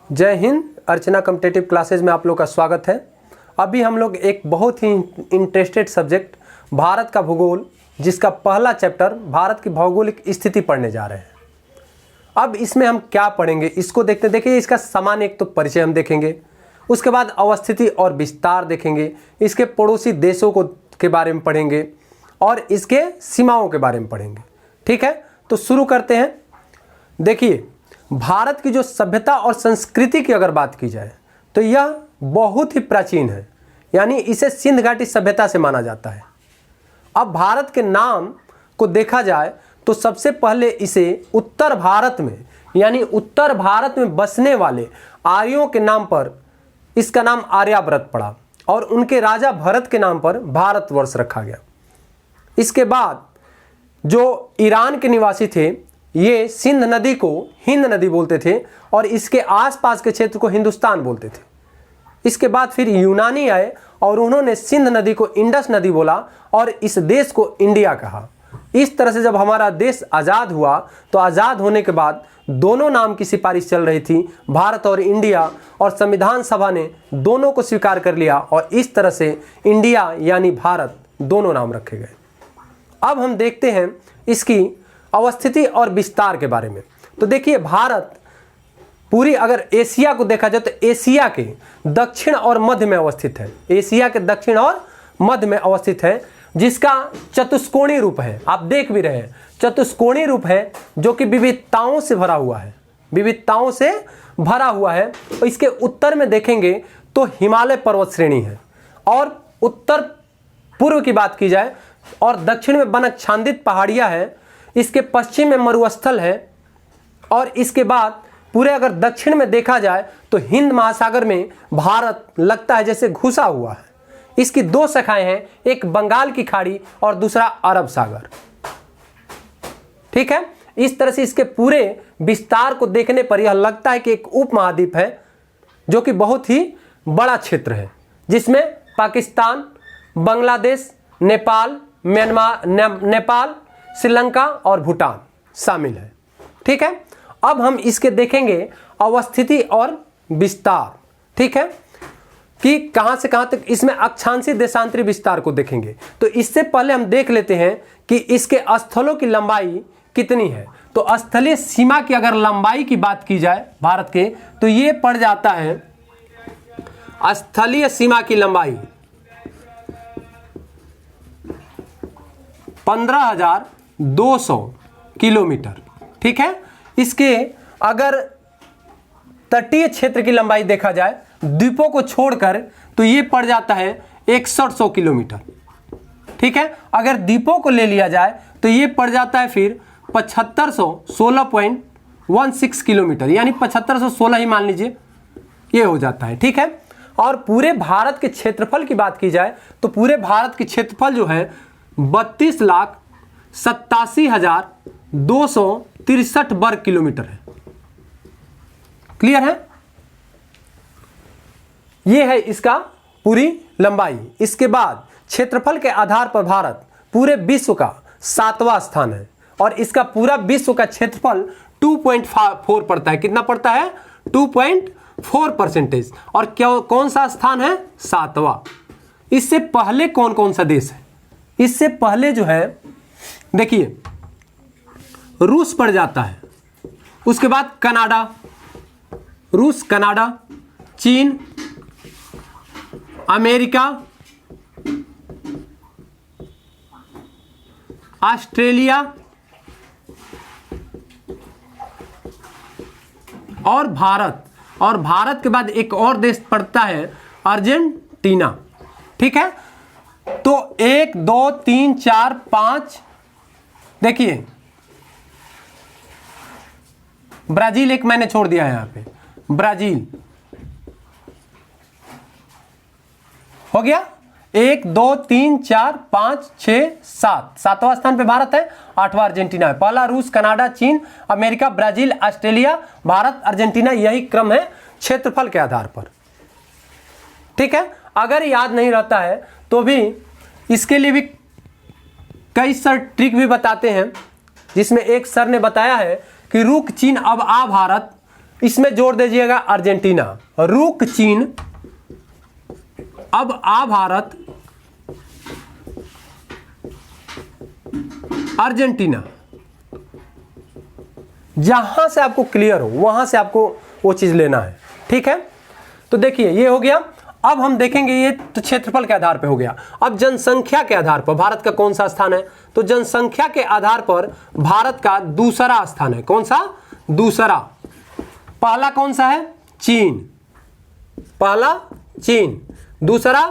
जय हिंद। अर्चना competitive classes में आप लोग का स्वागत है। अभी हम लोग एक बहुत ही इंटरेस्टेड सब्जेक्ट भारत का भूगोल, जिसका पहला चैप्टर भारत की भौगोलिक स्थिति पढ़ने जा रहे हैं। अब इसमें हम क्या पढ़ेंगे इसको देखते देखिए। इसका सामान्य एक तो परिचय हम देखेंगे, उसके बाद अवस्थिति और विस्तार देखेंगे, इसके पड़ोसी देशों को के बारे में पढ़ेंगे और इसके सीमाओं के बारे में पढ़ेंगे। ठीक है, तो शुरू करते हैं। देखिए, भारत की जो सभ्यता और संस्कृति की अगर बात की जाए तो यह बहुत ही प्राचीन है, यानी इसे सिंध घाटी सभ्यता से माना जाता है। अब भारत के नाम को देखा जाए तो सबसे पहले इसे उत्तर भारत में, यानी उत्तर भारत में बसने वाले आर्यों के नाम पर इसका नाम आर्यावर्त पड़ा और उनके राजा भरत के नाम पर भारतवर्ष रखा गया। इसके बाद जो ईरान के निवासी थे, ये सिंध नदी को हिंद नदी बोलते थे और इसके आसपास के क्षेत्र को हिंदुस्तान बोलते थे। इसके बाद फिर यूनानी आए और उन्होंने सिंध नदी को इंडस नदी बोला और इस देश को इंडिया कहा। इस तरह से जब हमारा देश आज़ाद हुआ तो आज़ाद होने के बाद दोनों नाम की सिफारिश चल रही थी, भारत और इंडिया, और संविधान सभा ने दोनों को स्वीकार कर लिया और इस तरह से इंडिया यानी भारत दोनों नाम रखे गए। अब हम देखते हैं इसकी अवस्थिति और विस्तार के बारे में। तो देखिए, भारत पूरी अगर एशिया को देखा जाए तो एशिया के दक्षिण और मध्य में अवस्थित है। एशिया के दक्षिण और मध्य में अवस्थित है, जिसका चतुष्कोणीय रूप है। आप देख भी रहे हैं, चतुष्कोणीय रूप है जो कि विविधताओं से भरा हुआ है, विविधताओं से भरा हुआ है। और इसके उत्तर में देखेंगे तो हिमालय पर्वत श्रेणी है और उत्तर पूर्व की बात की जाए और दक्षिण में वनाच्छादित पहाड़ियाँ है। इसके पश्चिम में मरुस्थल है और इसके बाद पूरे अगर दक्षिण में देखा जाए तो हिंद महासागर में भारत लगता है जैसे घुसा हुआ है। इसकी दो शाखाएं हैं, एक बंगाल की खाड़ी और दूसरा अरब सागर। ठीक है, इस तरह से इसके पूरे विस्तार को देखने पर यह लगता है कि एक उपमहाद्वीप है जो कि बहुत ही बड़ा क्षेत्र है, जिसमें पाकिस्तान, बांग्लादेश, नेपाल, म्यांमार, नेपाल, श्रीलंका और भूटान शामिल है। ठीक है, अब हम इसके देखेंगे अवस्थिति और विस्तार। ठीक है, कि कहां से कहां तक इसमें अक्षांशीय देशांतरी विस्तार को देखेंगे। तो इससे पहले हम देख लेते हैं कि इसके स्थलों की लंबाई कितनी है। तो स्थलीय सीमा की अगर लंबाई की बात की जाए भारत के, तो ये पड़ जाता है स्थलीय सीमा की लंबाई 15,200 किलोमीटर। ठीक है, इसके अगर तटीय क्षेत्र की लंबाई देखा जाए द्वीपों को छोड़कर तो ये पड़ जाता है 6100 किलोमीटर। ठीक है, अगर द्वीपों को ले लिया जाए तो ये पड़ जाता है फिर 7516.16 किलोमीटर, यानी 7516 ही मान लीजिए ये हो जाता है। ठीक है, और पूरे भारत के क्षेत्रफल की बात की जाए तो पूरे भारत के क्षेत्रफल जो है 32,87,263 वर्ग किलोमीटर है। क्लियर है, यह है इसका पूरी लंबाई। इसके बाद क्षेत्रफल के आधार पर भारत पूरे विश्व का 7वां स्थान है और इसका पूरा विश्व का क्षेत्रफल 2.4 पड़ता है। कितना पड़ता है? 2.4%। और क्या कौन सा स्थान है? 7वां। इससे पहले कौन कौन सा देश है? इससे पहले जो है देखिए, रूस पड़ जाता है, उसके बाद कनाडा, रूस, कनाडा, चीन, अमेरिका, ऑस्ट्रेलिया और भारत। और भारत के बाद एक और देश पड़ता है अर्जेंटीना। ठीक है, तो 1 2 3 4 5, देखिए ब्राजील एक मैंने छोड़ दिया है यहां पे, ब्राजील हो गया। 1 2 3 4 5 6 7, 7वां स्थान पे भारत है, 8वां अर्जेंटीना है। पहला रूस, कनाडा, चीन, America, Brazil, Australia, Bharat, Argentina, यही क्रम है क्षेत्रफल के आधार पर। ठीक है, अगर याद नहीं रहता है तो भी इसके लिए भी कई सर ट्रिक भी बताते हैं, जिसमें एक सर ने बताया है कि रुक चीन अब आ भारत, इसमें जोड़ दीजिएगा अर्जेंटीना, रुक चीन, अब आ भारत, अर्जेंटीना। जहां से आपको क्लियर हो वहां से आपको वो चीज लेना है, ठीक है। तो देखिए ये हो गया। अब हम देखेंगे, ये तो क्षेत्रफल के आधार पे हो गया। अब जनसंख्या के आधार पर भारत का कौन सा स्थान है, तो जनसंख्या के आधार पर भारत का दूसरा स्थान है। कौन सा? दूसरा। पहला कौन सा है? चीन, पहला चीन, दूसरा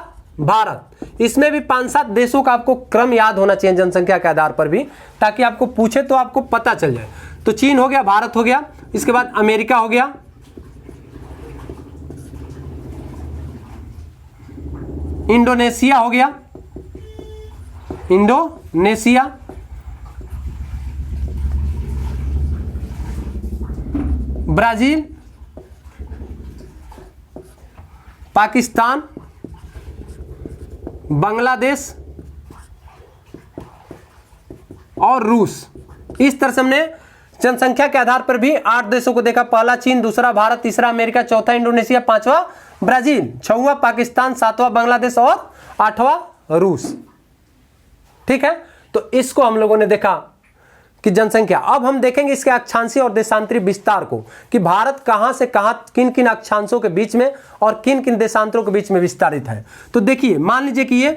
भारत। इसमें भी 5-7 देशों का आपको क्रम याद होना चाहिए जनसंख्या के आधार पर भी, ताकि आपको पूछे तो आपको पता चल जाए। तो चीन हो गया, भारत हो गया, इसके बाद अमेरिका हो गया, इंडोनेशिया हो गया, इंडोनेशिया, ब्राजील, पाकिस्तान, बांग्लादेश और रूस। इस तरह से हमने जनसंख्या के आधार पर भी 8 देशों को देखा। पहला चीन, दूसरा भारत, तीसरा अमेरिका, चौथा इंडोनेशिया, पांचवा ब्राजील, छठवां पाकिस्तान, सातवां बांग्लादेश और आठवां रूस, ठीक है। तो इसको हम लोगों ने देखा कि जनसंख्या। अब हम देखेंगे इसके अक्षांशीय और देशांतरी विस्तार को, कि भारत कहां से कहां, किन किन अक्षांशों के बीच में और किन किन देशांतरों के बीच में विस्तारित है। तो देखिए, मान लीजिए कि ये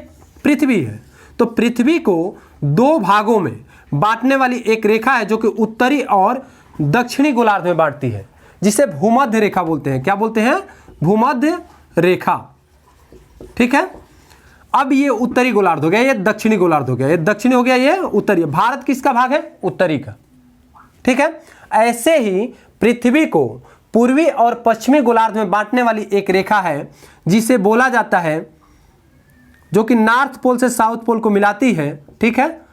पृथ्वी है, तो पृथ्वी को 2 भागों में बांटने वाली एक रेखा है जो कि उत्तरी और दक्षिणी गोलार्ध में बांटती है, जिसे भूमध्य रेखा बोलते हैं। क्या बोलते हैं? भूमध्य रेखा, ठीक है। अब ये उत्तरी गोलार्ध हो गया, ये दक्षिणी गोलार्ध हो गया, ये दक्षिणी हो गया, ये उत्तरी। भारत किसका भाग है? उत्तरी का, ठीक है। ऐसे ही पृथ्वी को पूर्वी और पश्चिमी गोलार्ध में बांटने वाली एक रेखा है जिसे बोला जाता है, जो कि नॉर्थ पोल से साउथ पोल को मिलाती है, ठीक है।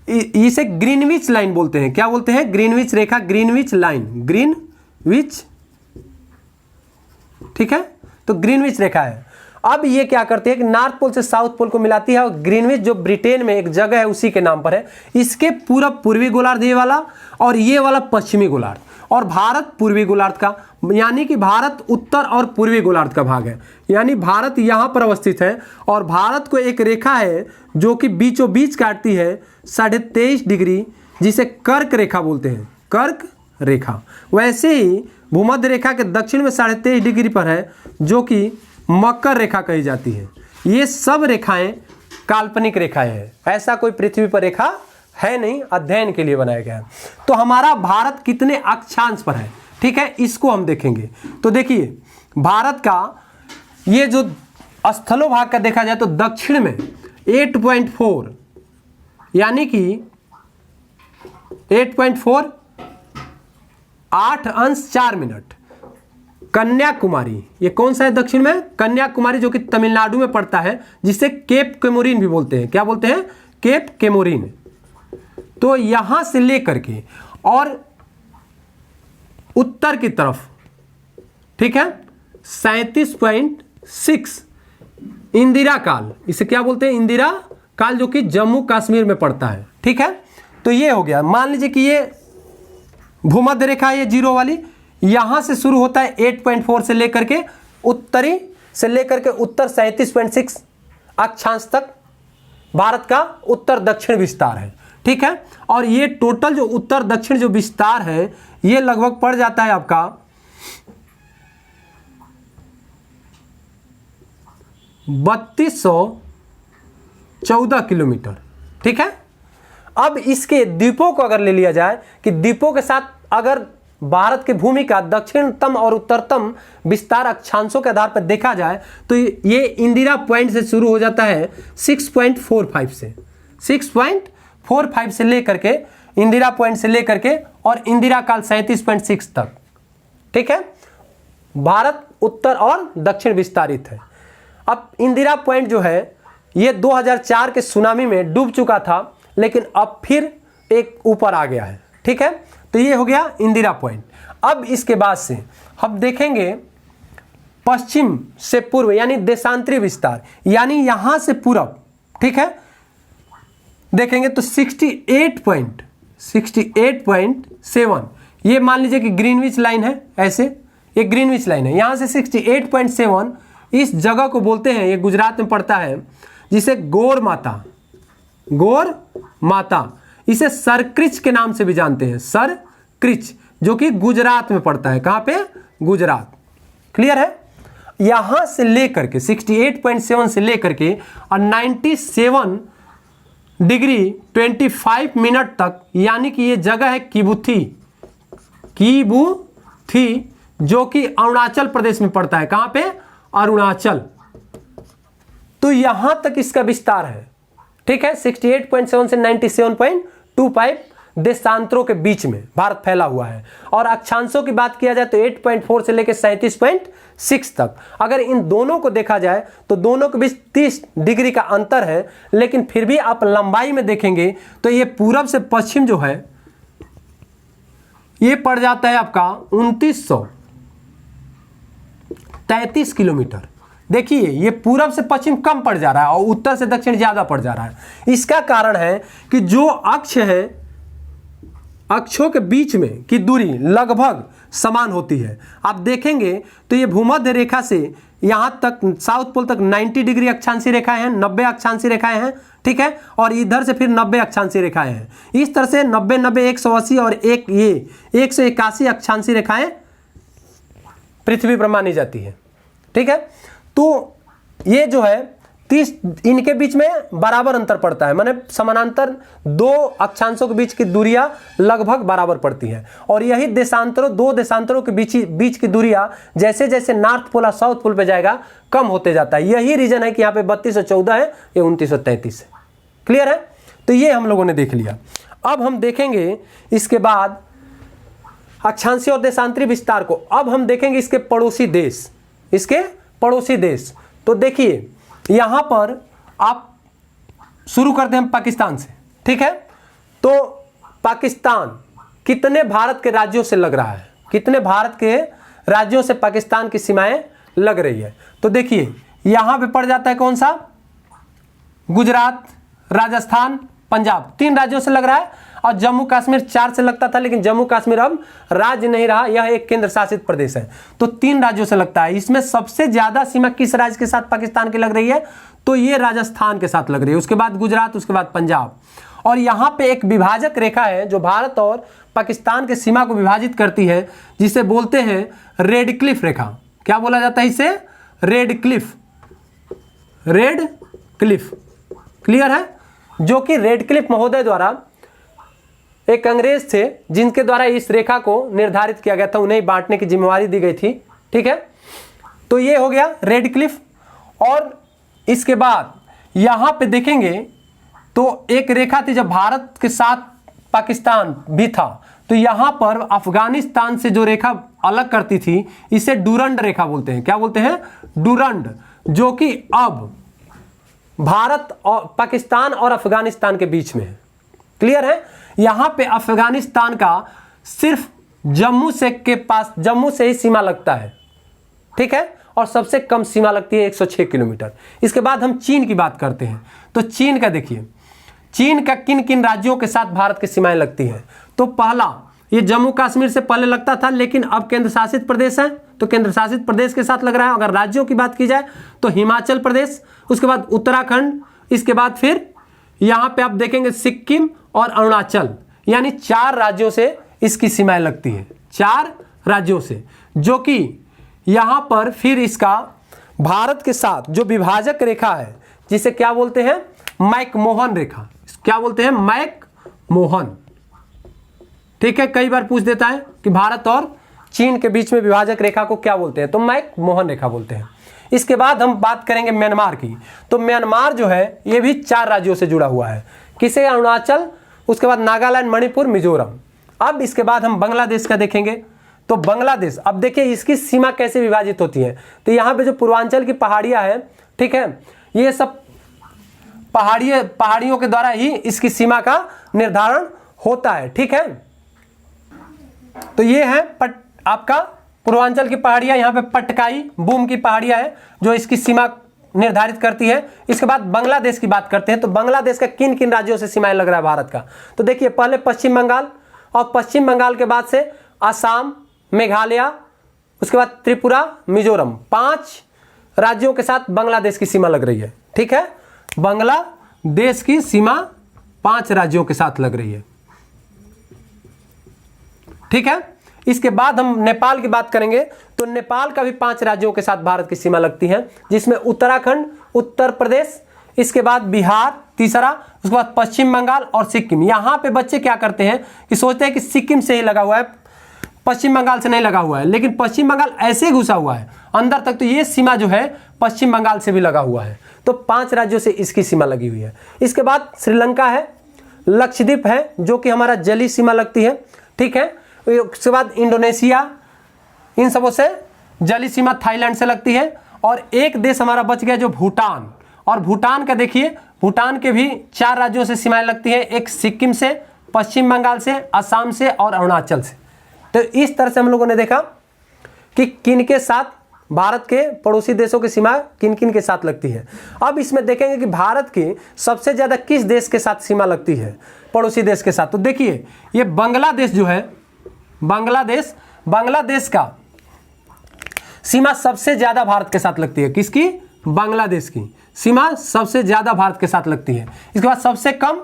इसे ग्रीनविच लाइन बोलते हैं। क्या बोलते हैं? ग्रीनविच रेखा, ग्रीनविच लाइन, ग्रीनविच, ठीक है। तो ग्रीनविच रेखा है। अब ये क्या करती है कि नॉर्थ पोल से साउथ पोल को मिलाती है, और ग्रीनविच जो ब्रिटेन में एक जगह है उसी के नाम पर है। इसके पूरा पूर्वी गोलार्ध ये वाला, और ये वाला पश्चिमी गोलार्ध, और भारत पूर्वी गोलार्ध का, यानी कि भारत उत्तर और पूर्वी गोलार्ध का भाग है। यानी भारत यहाँ पर अवस्थित है, और भारत को एक रेखा है जो कि बीचों बीच काटती है 23.5 डिग्री, जिसे कर्क रेखा बोलते हैं, कर्क रेखा। वैसे ही भूमध्य रेखा के दक्षिण में 23.5 डिग्री पर है, जो कि मकर रेखा कही जाती है। ये सब रेखाएं काल्पनिक रेखाएं हैं, ऐसा कोई पृथ्वी पर रेखा है नहीं, अध्ययन के लिए बनाया गया है। तो हमारा भारत कितने अक्षांश पर है, ठीक है, इसको हम देखेंगे। तो देखिए, भारत का ये जो स्थलों भाग का देखा जाए तो दक्षिण में 8.4, यानी कि 8.4 8 अंश 4 मिनट। कन्याकुमारी, ये कौन सा है दक्षिण में? कन्याकुमारी, जो कि तमिलनाडु में पड़ता है, जिसे केप केमोरिन भी बोलते हैं। क्या बोलते हैं? Cap Comorin. तो यहां से लेकर के और उत्तर की तरफ, ठीक है, 37.6 इंदिरा काल, इसे क्या बोलते हैं? इंदिरा काल, जो कि जम्मू कश्मीर में पड़ता है, ठीक है। तो ये हो गया। मान लीजिए कि ये भूमध्य रेखा है, ये जीरो वाली, यहां से शुरू होता है 8.4 से लेकर के उत्तरी से लेकर के उत्तर 37.6 अक्षांश तक भारत का उत्तर दक्षिण विस्तार है, ठीक है। और ये टोटल जो उत्तर दक्षिण जो विस्तार है, ये लगभग पड़ जाता है आपका 3214 किलोमीटर, ठीक है। अब इसके द्वीपों को अगर ले लिया जाए कि द्वीपों के साथ अगर भारत की भूमि का दक्षिणतम और उत्तरतम विस्तार अक्षांशों के आधार पर देखा जाए, तो ये इंदिरा पॉइंट से शुरू हो जाता है 6.45 से, 6.45 से लेकर के इंदिरा पॉइंट से लेकर के और इंदिरा काल 37.6 तक, ठीक है। भारत उत्तर और दक्षिण विस्तारित है। अब इंदिरा पॉइंट जो है ये 2004 के सुनामी में डूब चुका था, लेकिन अब फिर एक ऊपर आ गया है, ठीक है। तो ये हो गया इंदिरा पॉइंट। अब इसके बाद से हम देखेंगे पश्चिम से पूर्व, यानी देशांतरी विस्तार, यानी यहां से पूरब, ठीक है, देखेंगे तो 68.7, ये मान लीजिए कि ग्रीनविच लाइन है, ऐसे ये ग्रीनविच लाइन है, यहाँ से 68.7 इस जगह को बोलते हैं, ये गुजरात में पड़ता है, जिसे गौर माता, इसे सरक्रिच के नाम से भी जानते हैं, सरक्रिच, जो कि गुजरात में पड़ता है। कहाँ पे? गुजरात। क्लियर है? यहां से लेकर के 68.7 से लेकर के और 97 डिग्री 25 मिनट तक, यानी कि ये जगह है किबुथी, जो कि अरुणाचल प्रदेश में पड़ता है। कहां पे? अरुणाचल। तो यहां तक इसका विस्तार है। ठीक है, 68.7 से 97.25 देशांतरों के बीच में भारत फैला हुआ है। और अक्षांशों की बात किया जाए तो 8.4 से लेकर 37.6 तक। अगर इन दोनों को देखा जाए तो दोनों के बीच 30 डिग्री का अंतर है, लेकिन फिर भी आप लंबाई में देखेंगे तो ये पूरब से पश्चिम जो है ये पड़ जाता है आपका 2933 किलोमीटर। देखिए ये पूरब से पश्चिम कम पड़ जा रहा है और उत्तर से दक्षिण ज्यादा पड़ जा रहा है। इसका कारण है कि जो अक्ष है, अक्षों के बीच में की दूरी लगभग समान होती है। आप देखेंगे तो ये भूमध्य रेखा से यहां तक साउथ पोल तक 90 डिग्री अक्षांशीय रेखाएं हैं, 90 अक्षांशीय रेखाएं हैं। ठीक है, और इधर से फिर 90 अक्षांशीय रेखाएं हैं। इस तरह से 90 90 180 और एक ये 181 अक्षांशीय रेखाएं पृथ्वी पर मानी जाती है। ठीक है, तो ये जो है 30, इनके बीच में बराबर अंतर पड़ता है, माने समानांतर दो अक्षांशों के बीच की दूरियां लगभग बराबर पड़ती हैं। और यही दो देशांतरों के बीच की दूरियां जैसे जैसे नॉर्थ पोल और साउथ पोल पे जाएगा कम होते जाता है। यही रीजन है कि यहाँ पे 3214 है, ये 2933 है। क्लियर है? तो ये हम लोगों ने देख लिया। अब हम देखेंगे इसके बाद अक्षांशीय और देशांतरी विस्तार को। अब हम देखेंगे इसके पड़ोसी देश। तो देखिए यहां पर आप शुरू करते हैं पाकिस्तान से। ठीक है, तो पाकिस्तान कितने भारत के राज्यों से लग रहा है, कितने भारत के राज्यों से पाकिस्तान की सीमाएं लग रही है? तो देखिए यहां पे पड़ जाता है कौन सा? गुजरात, राजस्थान, पंजाब, 3 राज्यों से लग रहा है। और जम्मू कश्मीर 4 से लगता था, लेकिन जम्मू कश्मीर अब राज्य नहीं रहा, यह एक केंद्र शासित प्रदेश है। तो 3 राज्यों से लगता है। इसमें सबसे ज्यादा सीमा किस राज्य के साथ पाकिस्तान की लग रही है? तो ये राजस्थान के साथ लग रही है, उसके बाद गुजरात, उसके बाद पंजाब। और यहां पे एक विभाजक रेखा है जो भारत और पाकिस्तान के सीमा को विभाजित करती है, जिसे बोलते हैं रेड क्लिफ रेखा। क्या बोला जाता है इसे? Red Cliff. क्लियर है? जो कि रेड क्लिफ महोदय द्वारा, एक अंग्रेज थे जिनके द्वारा इस रेखा को निर्धारित किया गया था, उन्हें बांटने की जिम्मेवारी दी गई थी। ठीक है, तो ये हो गया रेड क्लिफ। और इसके बाद यहां पे देखेंगे तो एक रेखा थी जब भारत के साथ पाकिस्तान भी था, तो यहां पर अफगानिस्तान से जो रेखा अलग करती थी इसे डूरंड रेखा बोलते हैं। क्या बोलते हैं? डूरंड, जो कि अब भारत और पाकिस्तान और अफगानिस्तान के बीच में है। क्लियर है? यहां पे अफगानिस्तान का सिर्फ जम्मू से ही सीमा लगता है। ठीक है, और सबसे कम सीमा लगती है 106 किलोमीटर। इसके बाद हम चीन की बात करते हैं। तो चीन का देखिए, चीन का किन किन राज्यों के साथ भारत की सीमाएं लगती है? तो पहला, ये जम्मू कश्मीर से पहले लगता था, लेकिन अब केंद्र शासित प्रदेश है, तो केंद्र शासित प्रदेश के साथ लग रहा है। अगर राज्यों की बात की जाए तो हिमाचल प्रदेश, उसके बाद उत्तराखंड, इसके बाद फिर यहां पे आप देखेंगे सिक्किम और अरुणाचल, यानी 4 राज्यों से इसकी सीमाएं लगती है। 4 राज्यों से, जो कि यहां पर फिर इसका भारत के साथ जो विभाजक रेखा है, जिसे क्या बोलते हैं? मैकमोहन रेखा। क्या बोलते हैं? मैकमोहन। ठीक है, कई बार पूछ देता है कि भारत और चीन के बीच में विभाजक रेखा को क्या बोलते हैं? तो मैकमोहन रेखा बोलते हैं। इसके बाद हम बात करेंगे म्यांमार की। तो म्यांमार जो है ये भी 4 राज्यों से जुड़ा हुआ है। किसे? अरुणाचल, उसके बाद नागालैंड, मणिपुर, मिजोरम। अब इसके बाद हम बांग्लादेश का देखेंगे। तो बांग्लादेश, अब देखिए इसकी सीमा कैसे विभाजित होती है। तो यहाँ पे जो पूर्वांचल की पहाड़ियाँ हैं, ठीक है, ये सब पहाड़ियों के द्वारा ही इसकी सीमा का निर्धारण होता है। ठीक है, तो ये है आपका पूर्वांचल की पहाड़ियां, यहाँ पे पटकाई बूम की पहाड़ियां है जो इसकी सीमा निर्धारित करती है। इसके बाद बांग्लादेश की बात करते हैं। तो बांग्लादेश का किन किन राज्यों से सीमाएं लग रहा है भारत का? तो देखिए, पहले पश्चिम बंगाल, और पश्चिम बंगाल के बाद से असम, मेघालय, उसके बाद त्रिपुरा, मिजोरम, 5 राज्यों के साथ बांग्लादेश की सीमा लग रही है। ठीक है, बांग्लादेश की सीमा 5 राज्यों के साथ लग रही है। ठीक है, इसके बाद हम नेपाल की बात करेंगे तो नेपाल का भी 5 राज्यों के साथ भारत की सीमा लगती है, जिसमें उत्तराखंड, उत्तर प्रदेश, इसके बाद बिहार तीसरा, उसके बाद पश्चिम बंगाल और सिक्किम। यहां पे बच्चे क्या करते हैं कि सोचते हैं कि सिक्किम से ही लगा हुआ है, पश्चिम बंगाल से नहीं लगा हुआ है, लेकिन पश्चिम बंगाल ऐसे घुसा हुआ है अंदर तक, तो ये सीमा जो है पश्चिम बंगाल से भी लगा हुआ है। तो 5 राज्यों से इसकी सीमा लगी हुई है। इसके बाद श्रीलंका है, लक्षद्वीप है जो कि हमारा जलीय सीमा लगती है। ठीक है, उसके बाद इंडोनेशिया, इन सबों से जलीय सीमा थाईलैंड से लगती है। और एक देश हमारा बच गया जो भूटान, और भूटान का देखिए, भूटान के भी 4 राज्यों से सीमाएं लगती है, एक सिक्किम से, पश्चिम बंगाल से, असम से और अरुणाचल से। तो इस तरह से हम लोगों ने देखा कि किन के साथ भारत के पड़ोसी देशों की सीमा किन किन के साथ लगती है। अब इसमें देखेंगे कि भारत की सबसे ज्यादा किस देश के साथ सीमा लगती है, पड़ोसी देश के साथ। तो देखिए ये बांग्लादेश जो है, बांग्लादेश का सीमा सबसे ज्यादा भारत के साथ लगती है। किसकी? बांग्लादेश की सीमा सबसे ज्यादा भारत के साथ लगती है। इसके बाद सबसे कम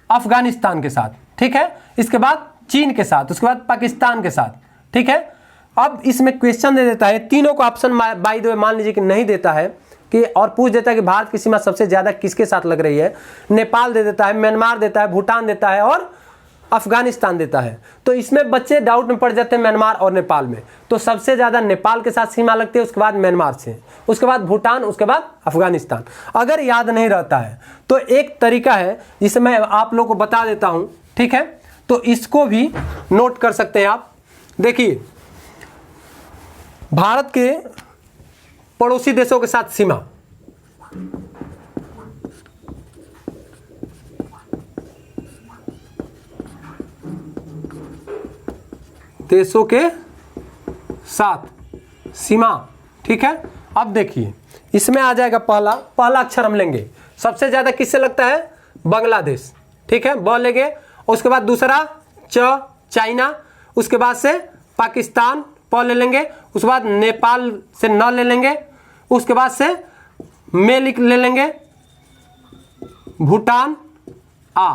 अफगानिस्तान के साथ। ठीक है, इसके बाद चीन के साथ, उसके बाद पाकिस्तान के साथ। ठीक है, अब इसमें क्वेश्चन दे देता है, तीनों को ऑप्शन बाय द वे मान लीजिए कि नहीं देता है कि, और पूछ देता है कि भारत की सीमा सबसे ज्यादा किसके साथ लग रही है। नेपाल दे देता है, म्यांमार देता है, भूटान देता है और अफगानिस्तान देता है। तो इसमें बच्चे डाउट में पड़ जाते हैं म्यांमार और नेपाल में। तो सबसे ज्यादा नेपाल के साथ सीमा लगती है, उसके बाद म्यांमार से, उसके बाद भूटान, उसके बाद अफगानिस्तान। अगर याद नहीं रहता है तो एक तरीका है जिसे मैं आप लोगों को बता देता हूं। ठीक है, तो इसको भी नोट कर सकते हैं आप। देखिए भारत के पड़ोसी देशों के साथ सीमा, देशों के साथ सीमा। ठीक है, अब देखिए इसमें आ जाएगा पहला अक्षर हम लेंगे, सबसे ज्यादा किससे लगता है? बांग्लादेश। ठीक है, ब लेंगे, उसके बाद दूसरा चाइना, उसके बाद से पाकिस्तान प ले लेंगे, उसके बाद नेपाल से न ले लेंगे, उसके बाद से ले लेंगे, भूटान आ।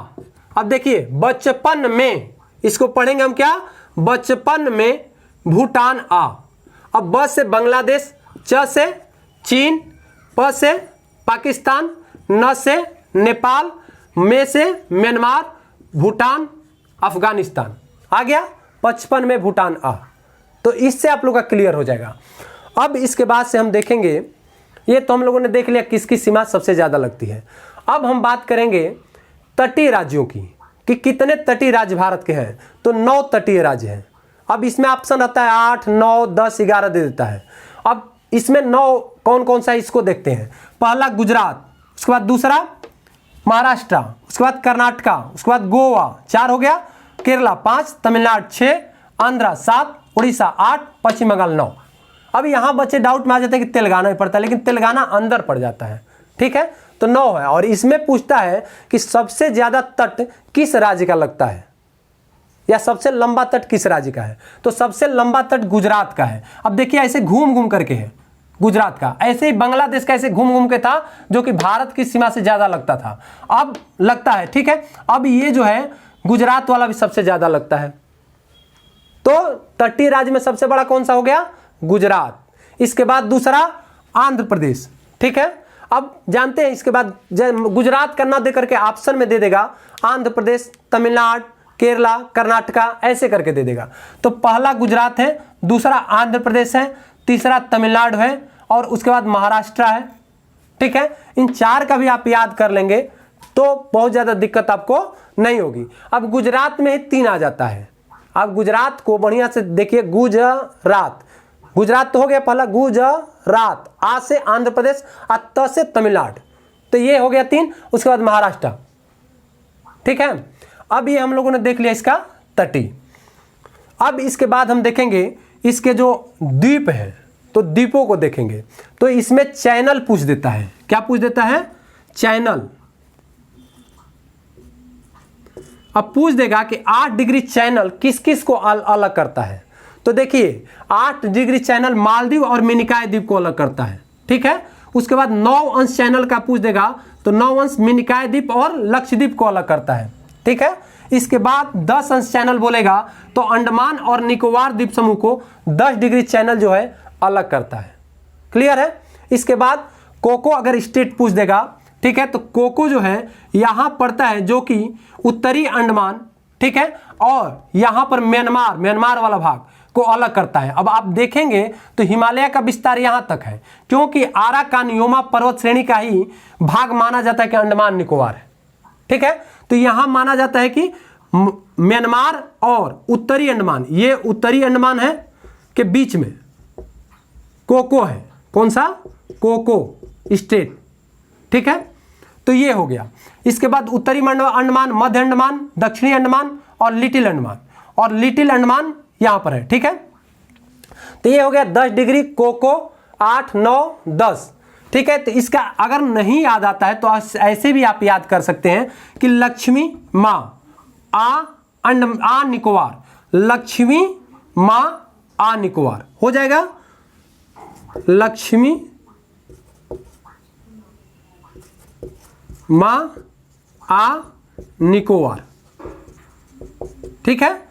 अब देखिए बचपन में इसको पढ़ेंगे हम क्या? बचपन में भूटान आ। अब ब से बांग्लादेश, च से चीन, प से पाकिस्तान, न से नेपाल, में से म्यांमार, भूटान, अफगानिस्तान। आ गया बचपन में भूटान आ। तो इससे आप लोग का क्लियर हो जाएगा। अब इसके बाद से हम देखेंगे, ये तो हम लोगों ने देख लिया किसकी सीमा सबसे ज्यादा लगती है। अब हम बात करेंगे तटीय राज्यों की कि कितने तटीय राज्य भारत के हैं। तो 9 तटीय राज्य हैं। अब इसमें ऑप्शन आता है 8, 9, 10, 11 दे देता है। अब इसमें 9 कौन कौन सा है इसको देखते हैं। पहला गुजरात, उसके बाद दूसरा महाराष्ट्र, उसके बाद कर्नाटका, उसके बाद गोवा, 4 हो गया, केरला 5, तमिलनाडु 6, आंध्र 7, उड़ीसा 8, पश्चिम बंगाल 9। अब यहां बच्चे डाउट में आ जाते हैं कि तेलंगाना भी पड़ता है, लेकिन तेलंगाना अंदर पड़ जाता है। ठीक है, तो 9 है। और इसमें पूछता है कि सबसे ज्यादा तट किस राज्य का लगता है, या सबसे लंबा तट किस राज्य का है। तो सबसे लंबा तट गुजरात का है। अब देखिए ऐसे घूम घूम करके है गुजरात का, ऐसे ही बांग्लादेश का ऐसे घूम घूम के था जो कि भारत की सीमा से ज्यादा लगता था, अब लगता है। ठीक है, अब ये जो है गुजरात वाला भी सबसे ज्यादा लगता है। तो तटीय राज्य में सबसे बड़ा कौन सा हो गया? गुजरात। इसके बाद दूसरा आंध्र प्रदेश। ठीक है, अब जानते हैं इसके बाद गुजरात का ना दे करके ऑप्शन में दे देगा आंध्र प्रदेश, तमिलनाडु, केरला, कर्नाटका, ऐसे करके दे देगा। तो पहला गुजरात है, दूसरा आंध्र प्रदेश है, तीसरा तमिलनाडु है और उसके बाद महाराष्ट्र है। ठीक है, इन 4 का भी आप याद कर लेंगे तो बहुत ज्यादा दिक्कत आपको नहीं होगी। अब गुजरात में 3 आ जाता है। अब गुजरात को बढ़िया से देखिए, गुजरात, गुजरात तो हो गया पहला, गुजरात, आ से आंध्र प्रदेश, आ त से तमिलनाडु, तो ये हो गया 3। उसके बाद महाराष्ट्र। ठीक है, अब ये हम लोगों ने देख लिया इसका तटीय। अब इसके बाद हम देखेंगे इसके जो द्वीप है, तो द्वीपों को देखेंगे। तो इसमें चैनल पूछ देता है। क्या पूछ देता है? चैनल। अब पूछ देगा कि 8 डिग्री चैनल किस किस को अलग करता है। तो देखिए 8 डिग्री चैनल मालदीव और मिनिकॉय द्वीप को अलग करता है, ठीक है। उसके बाद 9 अंश चैनल का पूछ देगा तो 9 अंश मिनिकॉय द्वीप और लक्षद्वीप को अलग करता है, ठीक है। इसके बाद 10 अंश चैनल बोलेगा तो अंडमान और निकोबार द्वीप समूह को 10 डिग्री चैनल जो है अलग करता है। क्लियर है। इसके बाद कोको अगर स्टेट पूछ देगा, ठीक है, तो कोको जो है यहां पड़ता है जो कि उत्तरी अंडमान, ठीक है, और यहां पर म्यांमार वाला भाग को अलग करता है। अब आप देखेंगे तो हिमालय का विस्तार यहां तक है, क्योंकि आराकानयोमा पर्वत श्रेणी का ही भाग माना जाता है कि अंडमान निकोबार है, ठीक है। तो यहां माना जाता है कि म्यांमार और उत्तरी अंडमान, ये उत्तरी अंडमान है के बीच में कोको है। कौन सा? कोको स्टेट, ठीक है। तो ये हो गया। इसके बाद उत्तरी अंडमान, मध्य अंडमान, दक्षिणी अंडमान और लिटिल अंडमान, और लिटिल अंडमान यहां पर है, ठीक है। तो ये हो गया 10 डिग्री, कोको 8, 9, 10, ठीक है। तो इसका अगर नहीं याद आता है तो ऐसे भी आप याद कर सकते हैं कि लक्ष्मी माँ आ निकोबार, लक्ष्मी माँ आ निकोबार हो जाएगा। लक्ष्मी माँ आ निकोबार, ठीक है।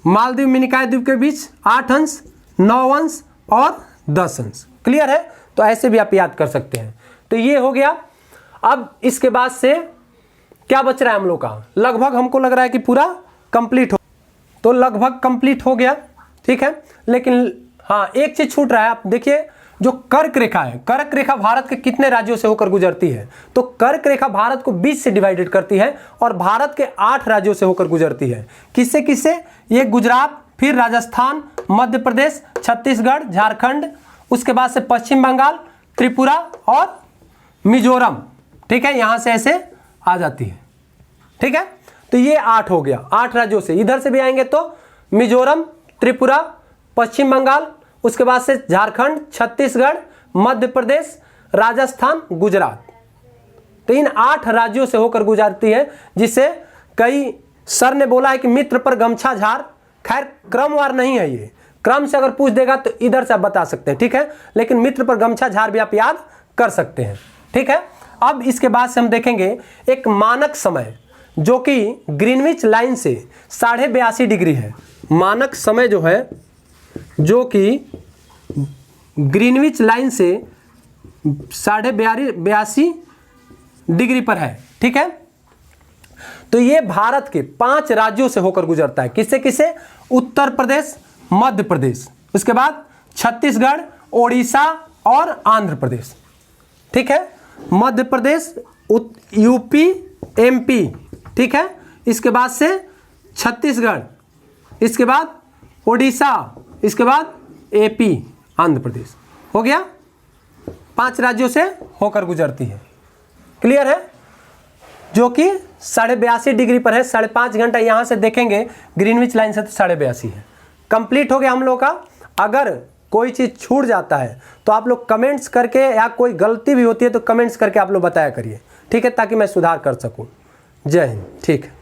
मालदीव मिनिकॉय द्वीप के बीच 8 अंश, 9 अंश और 10 अंश। क्लियर है। तो ऐसे भी आप याद कर सकते हैं। तो ये हो गया। अब इसके बाद से क्या बच रहा है हम लोग का? लगभग हमको लग रहा है कि पूरा कंप्लीट हो, तो लगभग कंप्लीट हो गया, ठीक है। लेकिन हाँ, एक चीज छूट रहा है। आप देखिए जो कर्क रेखा है, कर्क रेखा भारत के कितने राज्यों से होकर गुजरती है? तो कर्क रेखा भारत को 20 से डिवाइडेड करती है और भारत के 8 राज्यों से होकर गुजरती है। किससे किससे? ये गुजरात, फिर राजस्थान, मध्य प्रदेश, छत्तीसगढ़, झारखंड, उसके बाद से पश्चिम बंगाल, त्रिपुरा और मिजोरम, ठीक है। यहां से ऐसे आ जाती है, ठीक है। तो ये 8 हो गया, 8 राज्यों से। इधर से भी आएंगे तो मिजोरम, त्रिपुरा, पश्चिम बंगाल, उसके बाद से झारखंड, छत्तीसगढ़, मध्य प्रदेश, राजस्थान, गुजरात। तो इन 8 राज्यों से होकर गुजरती है, जिसे कई सर ने बोला है कि मित्र पर गमछा झार। खैर क्रमवार नहीं है, ये क्रम से अगर पूछ देगा तो इधर से आप बता सकते हैं, ठीक है। लेकिन मित्र पर गमछा झार भी आप याद कर सकते हैं, ठीक है। अब इसके बाद से हम देखेंगे एक मानक समय जो कि ग्रीनविच लाइन से 82.5 डिग्री है। मानक समय जो है जो कि ग्रीनविच लाइन से 82.5 डिग्री पर है, ठीक है। तो ये भारत के 5 राज्यों से होकर गुजरता है। किससे किससे? उत्तर प्रदेश, मध्य प्रदेश, उसके बाद छत्तीसगढ़, ओडिशा और आंध्र प्रदेश, ठीक है। मध्य प्रदेश, यूपी, एमपी, ठीक है। इसके बाद से छत्तीसगढ़, इसके बाद ओडिशा, इसके बाद एपी, आंध्र प्रदेश। हो गया। 5 राज्यों से होकर गुजरती है। क्लियर है। जो कि 82.5 डिग्री पर है। 5.5 घंटा यहां से देखेंगे ग्रीनविच लाइन से तो 82.5 है। कंप्लीट हो गया हम लोग का। अगर कोई चीज छूट जाता है तो आप लोग कमेंट्स करके, या कोई गलती भी होती है तो कमेंट्स करके आप लोग बताया करिए, ठीक है, ताकि मैं सुधार कर सकूं। जय हिंद। ठीक है।